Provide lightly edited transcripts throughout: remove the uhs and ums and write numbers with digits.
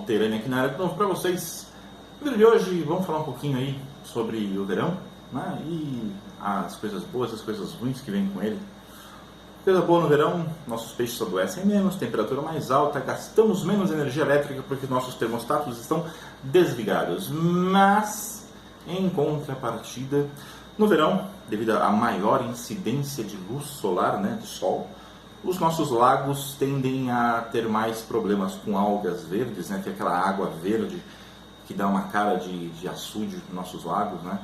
Alterânia aqui na área de novo para vocês. No vídeo de hoje vamos falar um pouquinho aí sobre o verão, né? E as coisas boas e as coisas ruins que vêm com ele. Coisa boa no verão, nossos peixes adoecem menos, temperatura mais alta, gastamos menos energia elétrica porque nossos termostatos estão desligados. Mas, em contrapartida, no verão, devido à maior incidência de luz solar, né, de sol, os nossos lagos tendem a ter mais problemas com algas verdes, né, que é aquela água verde que dá uma cara de açude nos nossos lagos, né?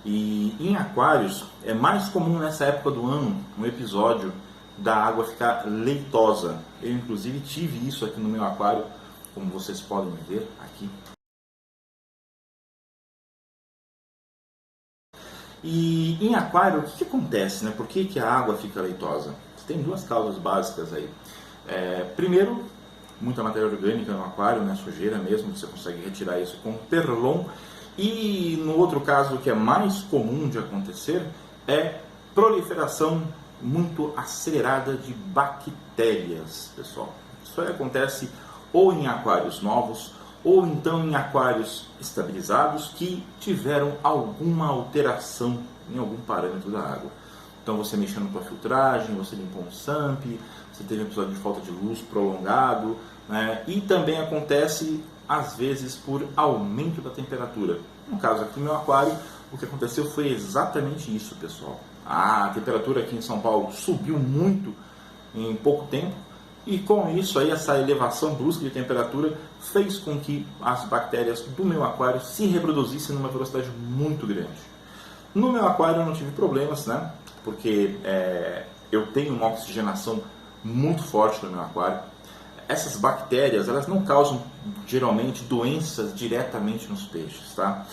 E em aquários é mais comum nessa época do ano um episódio da água ficar leitosa. Eu inclusive tive isso aqui no meu aquário, como vocês podem ver aqui. E em aquário, o que acontece, né? Por que a água fica leitosa? Tem duas causas básicas aí. Primeiro, muita matéria orgânica no aquário, né? Sujeira mesmo, você consegue retirar isso com Perlon. E no outro caso, que é mais comum de acontecer, é proliferação muito acelerada de bactérias, pessoal. Isso aí acontece ou em aquários novos, ou então em aquários estabilizados que tiveram alguma alteração em algum parâmetro da água. Então você mexendo com a filtragem, você limpou um SAMP, você teve um episódio de falta de luz prolongado, né? E também acontece às vezes por aumento da temperatura. No caso aqui no meu aquário, o que aconteceu foi exatamente isso, pessoal. A temperatura aqui em São Paulo subiu muito em pouco tempo, e com isso aí, essa elevação brusca de temperatura fez com que as bactérias do meu aquário se reproduzissem numa velocidade muito grande. No meu aquário eu não tive problemas, né? Porque eu tenho uma oxigenação muito forte no meu aquário. Essas bactérias, elas não causam geralmente doenças diretamente nos peixes, tá?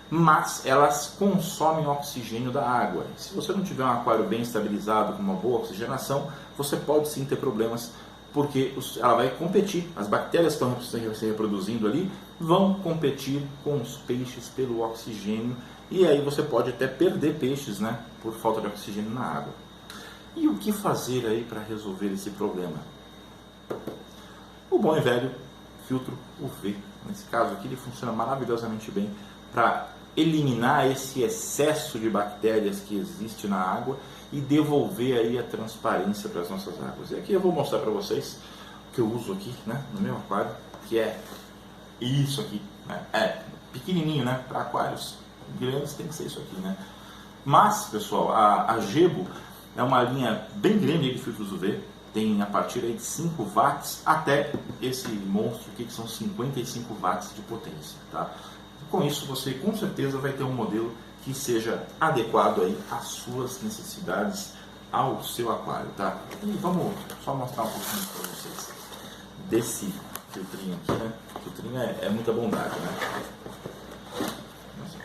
Mas elas consomem o oxigênio da água. Se você não tiver um aquário bem estabilizado, com uma boa oxigenação, você pode sim ter problemas, porque ela vai competir, as bactérias que estão se reproduzindo ali vão competir com os peixes pelo oxigênio, e aí você pode até perder peixes, né, por falta de oxigênio na água. E o que fazer aí para resolver esse problema? O bom e velho filtro UV. Nesse caso aqui ele funciona maravilhosamente bem para eliminar esse excesso de bactérias que existe na água e devolver aí a transparência para as nossas águas. E aqui eu vou mostrar para vocês o que eu uso aqui, né, no meu aquário, que é isso aqui, né? Pequenininho, né, para aquários grandes tem que ser isso aqui, né? Mas, pessoal, a Gebo é uma linha bem grande de filtros UV, tem a partir aí de 5 watts até esse monstro aqui que são 55 watts de potência, tá? Com isso você com certeza vai ter um modelo que seja adequado aí às suas necessidades, ao seu aquário, tá? E vamos só mostrar um pouquinho para vocês desse filtrinho aqui, né? O filtrinho é muita bondade, né?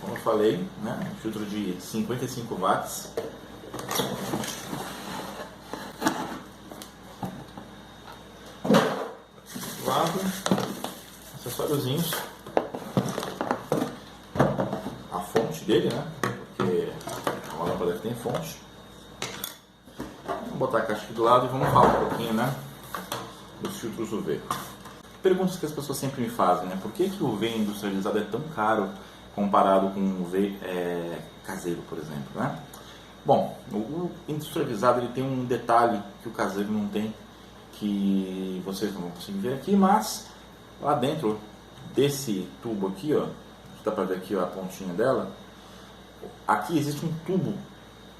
Como eu falei, né? Um filtro de 55 watts. Lado, acessóriozinhos. A fonte dele, né? Porque a lâmpada tem fonte. Vamos botar a caixa aqui do lado e vamos falar um pouquinho, né, dos filtros UV. Perguntas que as pessoas sempre me fazem, né? Por que o UV industrializado é tão caro comparado com o UV caseiro, por exemplo, né? Bom, o industrializado ele tem um detalhe que o caseiro não tem, que vocês não vão conseguir ver aqui, mas lá dentro desse tubo aqui, ó, dá para ver aqui, ó, a pontinha dela, aqui existe um tubo,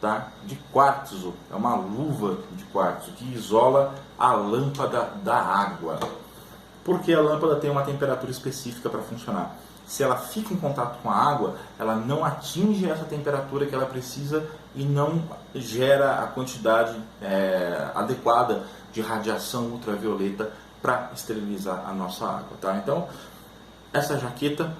tá, de quartzo, é uma luva de quartzo que isola a lâmpada da água, porque a lâmpada tem uma temperatura específica para funcionar. Se ela fica em contato com a água, ela não atinge essa temperatura que ela precisa e não gera a quantidade adequada de radiação ultravioleta para esterilizar a nossa água, tá? Então, essa jaqueta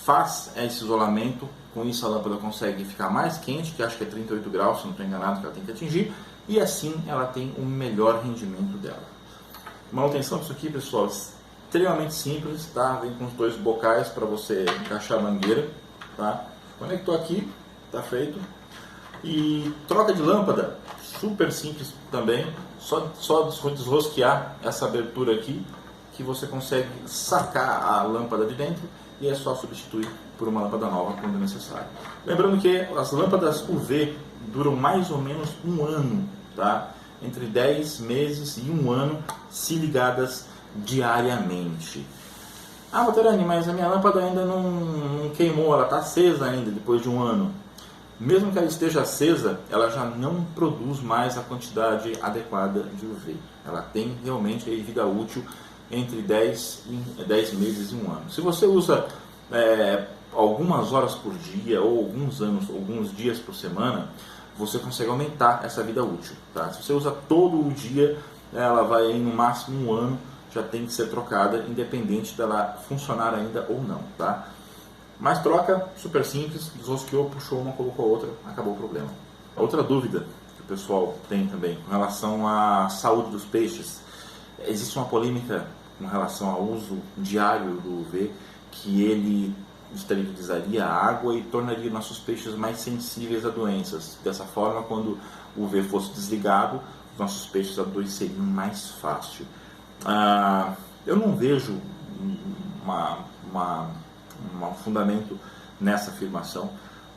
faz esse isolamento, com isso a lâmpada consegue ficar mais quente, que acho que é 38 graus, se não estou enganado, que ela tem que atingir, e assim ela tem um melhor rendimento dela. Manutenção disso aqui, pessoal, extremamente simples, tá? Vem com os dois bocais para você encaixar a mangueira, tá? Conectou aqui, tá feito. E troca de lâmpada, super simples também, só desrosquear essa abertura aqui que você consegue sacar a lâmpada de dentro e é só substituir por uma lâmpada nova quando necessário. Lembrando que as lâmpadas UV duram mais ou menos um ano, tá? Entre 10 meses e um ano, se ligadas diariamente. Ah, Materani, mas a minha lâmpada ainda não queimou, ela está acesa ainda depois de um ano. Mesmo que ela esteja acesa, ela já não produz mais a quantidade adequada de UV. Ela tem realmente aí vida útil entre 10 meses e um ano. Se você usa algumas horas por dia ou alguns dias por semana, você consegue aumentar essa vida útil. Tá? Se você usa todo o dia, ela vai aí, no máximo um ano, já tem que ser trocada, independente dela funcionar ainda ou não. Tá? Mas troca super simples, desrosqueou, puxou uma, colocou a outra, acabou o problema. Outra dúvida que o pessoal tem também com relação à saúde dos peixes. Existe uma polêmica com relação ao uso diário do UV, que ele esterilizaria a água e tornaria nossos peixes mais sensíveis a doenças. Dessa forma, quando o UV fosse desligado, os nossos peixes adoeceriam mais fácil. Eu não vejo um fundamento nessa afirmação.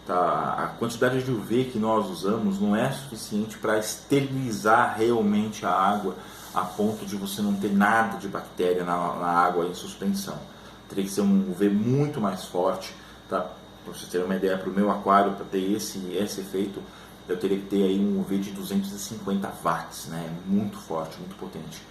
Tá? A quantidade de UV que nós usamos não é suficiente para esterilizar realmente a água a ponto de você não ter nada de bactéria na água em suspensão. Teria que ser um UV muito mais forte, tá? Para vocês terem uma ideia, para o meu aquário, para ter esse efeito, eu teria que ter aí um UV de 250 watts, né? Muito forte, muito potente.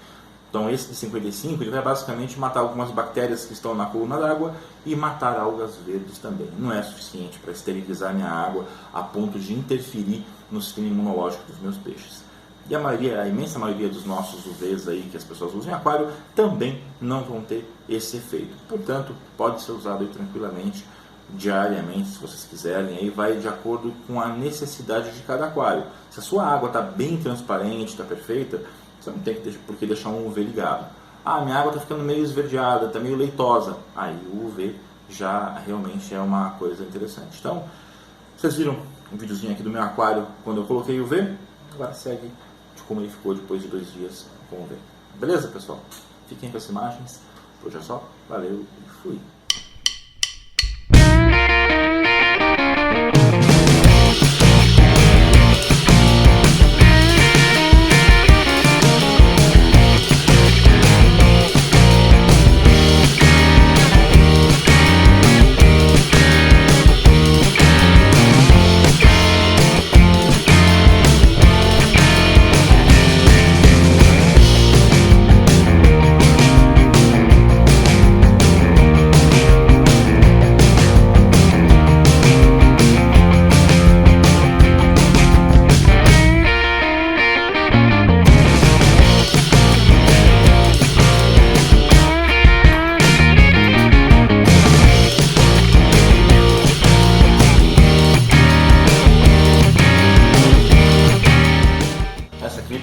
Então esse de 55 ele vai basicamente matar algumas bactérias que estão na coluna d'água e matar algas verdes também. Não é suficiente para esterilizar minha água a ponto de interferir no sistema imunológico dos meus peixes. E a imensa maioria dos nossos UVs aí que as pessoas usam em aquário também não vão ter esse efeito. Portanto, pode ser usado aí tranquilamente, diariamente, se vocês quiserem. Aí vai de acordo com a necessidade de cada aquário. Se a sua água está bem transparente, está perfeita, você não tem por que deixar um UV ligado. Ah, minha água está ficando meio esverdeada, está meio leitosa. Aí o UV já realmente é uma coisa interessante. Então, vocês viram um videozinho aqui do meu aquário quando eu coloquei o UV? Agora segue de como ele ficou depois de 2 dias com o UV. Beleza, pessoal? Fiquem com as imagens. Por hoje é só. Valeu e fui!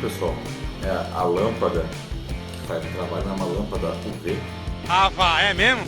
Pessoal, é a lâmpada que faz o trabalho, é uma lâmpada UV. Ah, vá, é mesmo?